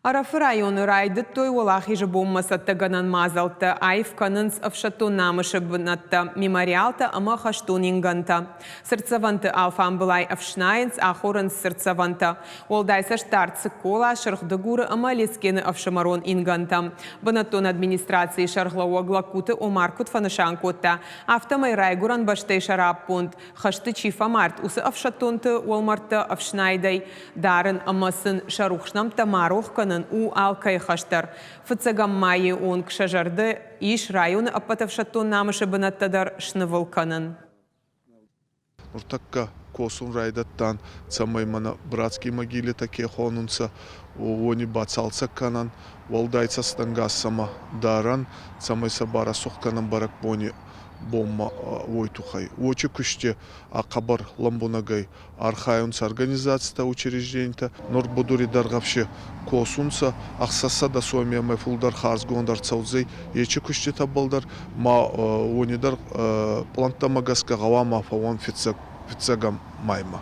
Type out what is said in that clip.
Арафы районы райды той олахи же боммасатта ганан мазалта, айф канынс авшату намышы бынатта, мемориалта ама хаштун инганта. Сырцаванты алфан былай авшнайынс, ахоранс сырцаванта. Олдайса штарт сыкола, шархдагуры ама лескені авшамарон инганта. Бынаттон администрации шарглауа глакуты омаркут фанышанкотта. Автомай райгуран баштай шараппунт. Хашты чифа март, усы авшатунты олмарта авшнайдай. Дарын амасын шарухшнам тамарух у алкай хаштар. Фыцагам майы он к шажарды иш районы апатавшаттон намышы бынаттадар шнывыл канын. Уртакка косун райдаттан цамай мана братский могиле таке хонунца они бацалца канан волдайца стангасама даран цамай сабара сухканан барак бони бомма войтухай. Очи күште акабар ламбунагай архайунца организацията учрежденита норбудури даргавши косунца ақсаса да суамия майфулдар харзгондар цаузей ечи күште табалдар ма онидар плантамагаска гавама фаван фицагам майма.